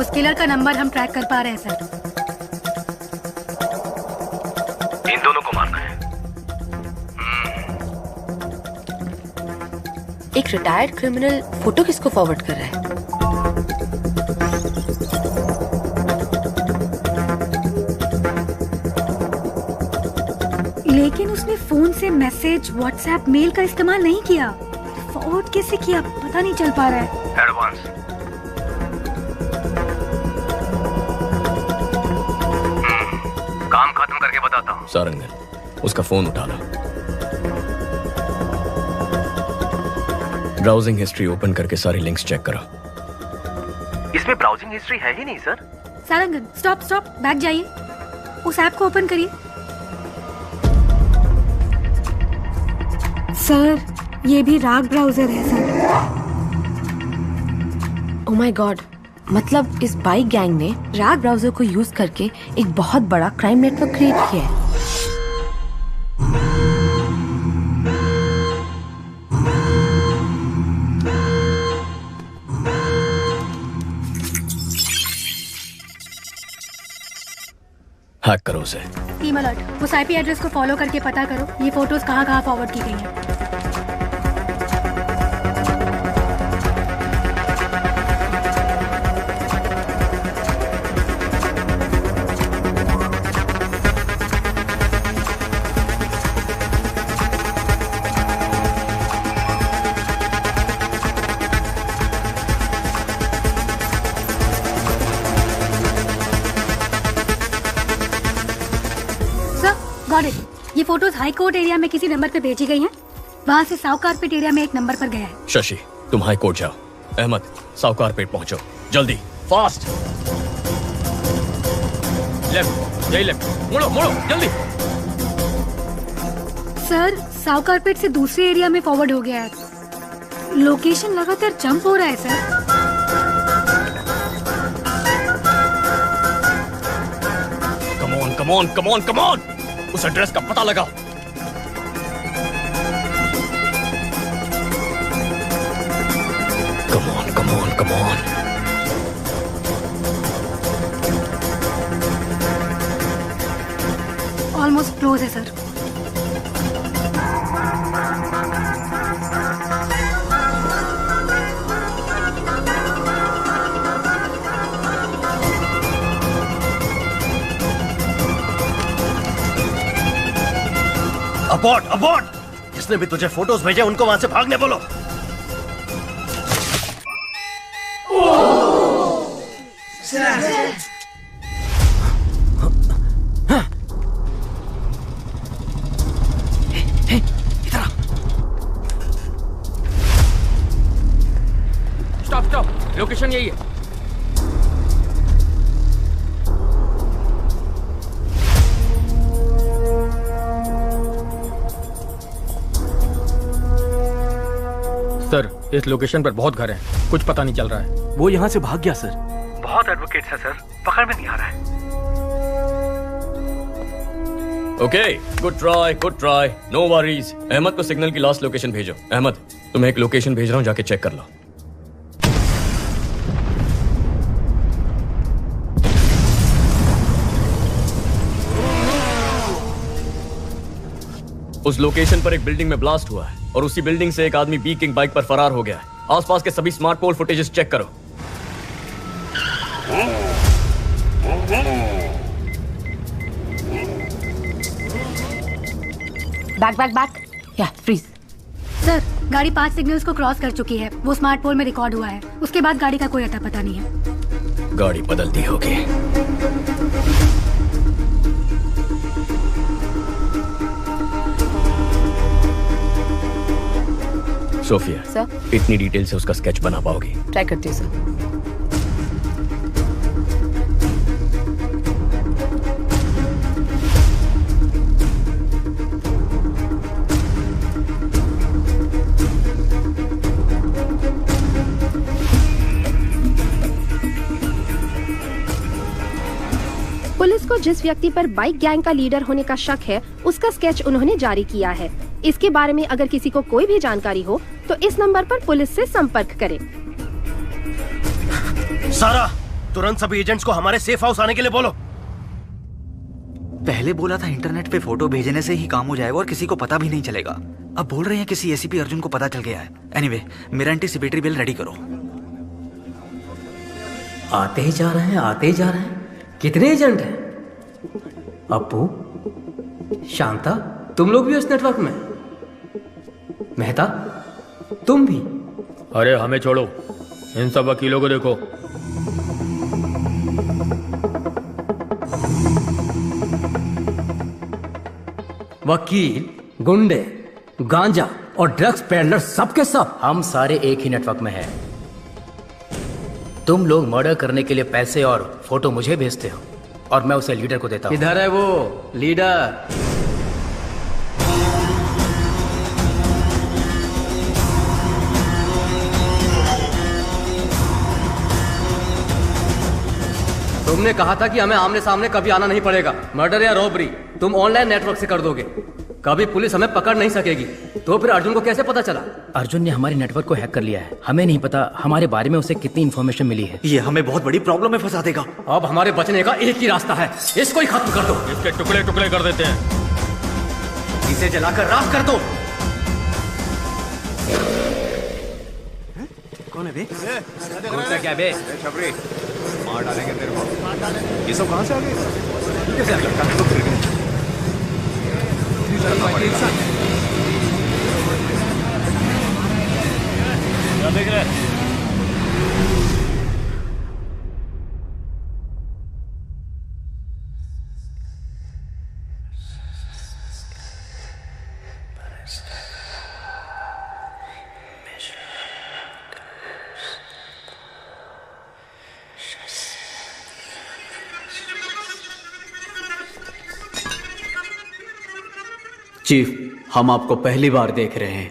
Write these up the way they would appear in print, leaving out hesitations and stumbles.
उस किलर का नंबर हम ट्रैक कर पा रहे हैं सर। इन दोनों को मारना है। एक रिटायर्ड क्रिमिनल फोटो किसको फॉरवर्ड कर रहा है? लेकिन उसने फोन से मैसेज, व्हाट्सएप, मेल का इस्तेमाल नहीं किया। फॉरवर्ड कैसे किया पता नहीं चल पा रहा है। एडवांस। काम खत्म करके बताता हूँ। सारंगन, उसका फोन उठा लो। ब्राउजिंग हिस्ट्री ओपन करके सारी लिंक्स चेक करो। इसमें ब्राउजिंग हिस्ट्री है ही नहीं सर। सारंगन स्टॉप, बैक जाइए, उस ऐप को ओपन करिए। सर ये भी राग ब्राउजर है सर। ओह माय गॉड, मतलब इस बाइक गैंग ने राग ब्राउजर को यूज करके एक बहुत बड़ा क्राइम नेटवर्क क्रिएट किया है। हैक करो उसे। टीम अलर्ट, उस आईपी एड्रेस को फॉलो करके पता करो ये फोटोज कहाँ फॉरवर्ड की गई हैं। Got it. ये फोटोज हाई कोर्ट एरिया में किसी नंबर पे भेजी गई हैं। वहाँ से साउथ कारपेट एरिया में एक नंबर पर गया है। शशि, तुम हाई कोर्ट जाओ। अहमद, साउथ कारपेट पहुंचो, जल्दी, फास्ट। लेफ्ट, यही लेफ्ट, मुड़ो जल्दी। सर साउथ कारपेट से दूसरे एरिया में फॉरवर्ड हो गया है। लोकेशन लगातार जंप हो रहा है सर। कम ऑन, उस एड्रेस का पता लगाओ। Come on. ऑलमोस्ट क्लोज है सर। अबॉर्ट! जिसने भी तुझे फोटोज भेजे उनको वहां से भागने बोलो। स्टॉप, लोकेशन यही है। सर इस लोकेशन पर बहुत घर हैं, कुछ पता नहीं चल रहा है। वो यहाँ से भाग गया सर। बहुत एडवोकेट्स है सर, पकड़ में नहीं आ रहा है। Okay, good try, no worries. Ahmed को सिग्नल की लास्ट लोकेशन भेजो। अहमद, तुम्हें एक लोकेशन भेज रहा हूँ, जाके चेक कर लो। उस लोकेशन पर एक बिल्डिंग में ब्लास्ट हुआ है और उसी बिल्डिंग से एक आदमी बी किंग बाइक पर फरार हो गया है। आसपास के सभी स्मार्ट पोल फुटेजेस चेक करो। बैक या फ्रीज। सर गाड़ी 5 सिग्नल्स को क्रॉस कर चुकी है। वो स्मार्ट पोल में रिकॉर्ड हुआ है। उसके बाद गाड़ी का कोई अता पता नहीं है। गाड़ी बदलती होगी। सोफिया सर, इतनी डिटेल से उसका स्केच बना पाओगी? ट्राई करती हूँ सर। पुलिस को जिस व्यक्ति पर बाइक गैंग का लीडर होने का शक है, उसका स्केच उन्होंने जारी किया है। इसके बारे में अगर किसी को कोई भी जानकारी हो तो इस नंबर पर पुलिस से संपर्क करें। सारा, तुरंत सभी एजेंट्स को हमारे सेफ हाउस आने के लिए बोलो। पहले बोला था इंटरनेट पे फोटो भेजने से ही काम हो जाएगा और किसी को पता भी नहीं चलेगा। अब बोल रहे हैं किसी एसीपी अर्जुन को पता चल गया है। एनीवे, मेरा एंटीसिपेटरी बिल रेडी करो। आते ही जा रहे हैं, आते ही जा रहे हैं। कितने एजेंट हैं? अप्पू, शांता, तुम लोग भी उस नेटवर्क में? मेहता, तुम भी? अरे हमें छोड़ो, इन सब वकीलों को देखो। वकील, गुंडे, गांजा और ड्रग्स पेडलर सबके सब हम सारे एक ही नेटवर्क में हैं। तुम लोग मर्डर करने के लिए पैसे और फोटो मुझे भेजते हो और मैं उसे लीडर को देता हूं। किधर है वो लीडर? तुमने कहा था कि हमें आमने सामने कभी आना नहीं पड़ेगा। मर्डर या रॉबरी तुम ऑनलाइन नेटवर्क से कर दोगे, कभी पुलिस हमें पकड़ नहीं सकेगी। तो फिर अर्जुन को कैसे पता चला? अर्जुन ने हमारे नेटवर्क को हैक कर लिया है। हमें नहीं पता हमारे बारे में उसे कितनी इन्फॉर्मेशन मिली है। ये हमें बहुत बड़ी प्रॉब्लम में फंसा देगा। अब हमारे बचने का एक ही रास्ता है, इसको ही खत्म कर दो। इसके टुकड़े टुकड़े कर देते हैं, इसे जलाकर राख कर दो। कौन है बे? क्या बे? मार डालेंगे तेरे को। ये सब कहां से आ गए? कैसे आ गए? क्या देख रहे? चीफ, हम आपको पहली बार देख रहे हैं।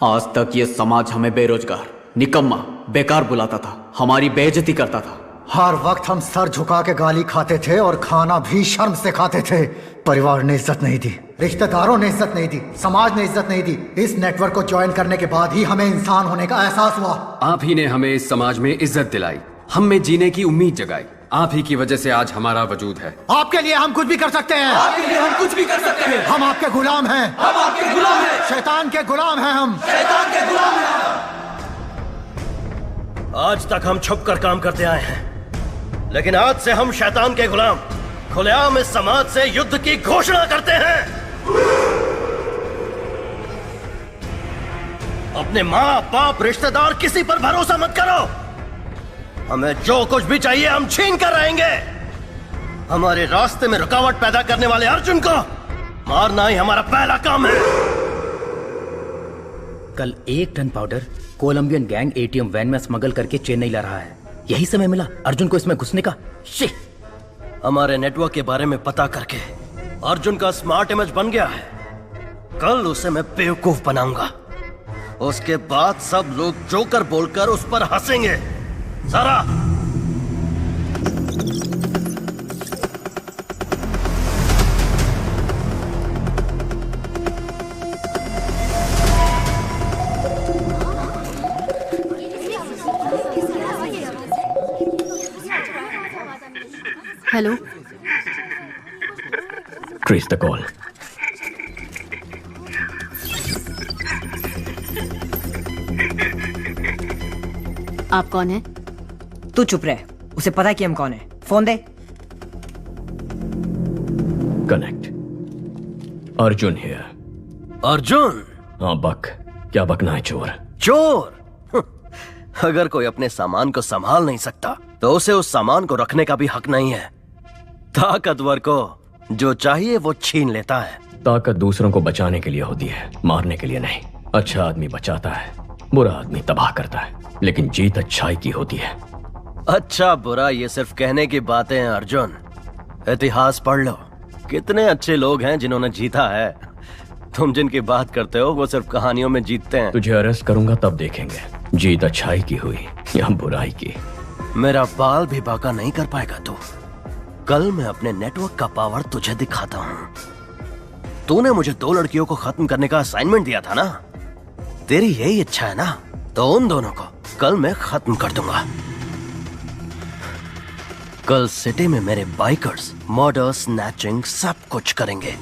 आज तक ये समाज हमें बेरोजगार, निकम्मा, बेकार बुलाता था, हमारी बेइज्जती करता था। हर वक्त हम सर झुका के गाली खाते थे और खाना भी शर्म से खाते थे। परिवार ने इज्जत नहीं दी, रिश्तेदारों ने इज्जत नहीं दी, समाज ने इज्जत नहीं दी। इस नेटवर्क को ज्वाइन करने के बाद ही हमें इंसान होने का एहसास हुआ। आप ही ने हमें इस समाज में इज्जत दिलाई, हम में जीने की उम्मीद जगाई। आप ही की वजह से आज हमारा वजूद है। आपके लिए हम कुछ भी कर सकते हैं। आपके लिए हम कुछ भी कर सकते हैं। हम आपके गुलाम हैं। हम आपके गुलाम हैं। शैतान के गुलाम हैं हम। शैतान के गुलाम हैं। आज तक हम छुप कर काम करते आए हैं, लेकिन आज से हम शैतान के गुलाम खुलेआम इस समाज से युद्ध की घोषणा करते हैं। अपने माँ बाप रिश्तेदार किसी पर भरोसा मत करो। हमें जो कुछ भी चाहिए हम छीन कर रहेंगे। हमारे रास्ते में रुकावट पैदा करने वाले अर्जुन को मारना ही हमारा पहला काम है। कल 1 ton powder Colombian gang ATM van में स्मगल करके चेन्नई ला रहा है। यही समय मिला अर्जुन को इसमें घुसने का। हमारे नेटवर्क के बारे में पता करके अर्जुन का स्मार्ट इमेज बन गया है। कल उसे मैं बेवकूफ बनाऊंगा। उसके बाद सब लोग जोकर बोलकर उस पर हंसेंगे। सारा हेलो, ट्रेस द कॉल। आप कौन है? तू चुप रहे, उसे पता है कि हम कौन है। Phone they. Connect. Arjun here. Arjun? हाँ बक। क्या बकना है चोर? चोर? अगर कोई अपने सामान को संभाल नहीं सकता तो उसे उस सामान को रखने का भी हक नहीं है। ताकतवर को जो चाहिए वो छीन लेता है। ताकत दूसरों को बचाने के लिए होती है, मारने के लिए नहीं। अच्छा आदमी बचाता है, बुरा आदमी तबाह करता है, लेकिन जीत अच्छाई की होती है। अच्छा बुरा ये सिर्फ कहने की बातें हैं अर्जुन। इतिहास पढ़ लो, कितने अच्छे लोग हैं जिन्होंने जीता है। तुम जिनकी बात करते हो वो सिर्फ कहानियों में जीतते हैं। तुझे अरेस्ट करूंगा तब देखेंगे जीत अच्छाई की हुई या बुराई की। मेरा बाल भी बाका नहीं कर पाएगा तू। कल मैं अपने नेटवर्क का पावर तुझे दिखाता हूँ। तूने मुझे 2 लड़कियों को खत्म करने का असाइनमेंट दिया था ना, तेरी यही इच्छा है ना, तो उन दोनों को कल मैं खत्म कर दूंगा। कल सिटी में मेरे बाइकर्स मर्डर, स्नैचिंग सब कुछ करेंगे।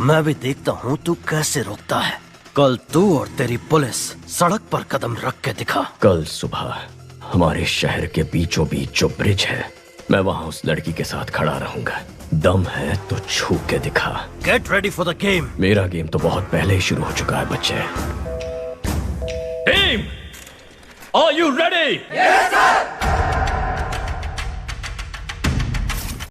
मैं भी देखता हूँ तू कैसे रोकता है। कल तू और तेरी पुलिस सड़क पर कदम रख के दिखा। कल सुबह हमारे शहर के बीचों बीच जो ब्रिज है, मैं वहाँ उस लड़की के साथ खड़ा रहूंगा। दम है तो छू के दिखा। Get ready for the game. मेरा गेम तो बहुत पहले ही शुरू हो चुका है बच्चे। Team, are you ready? Yes sir.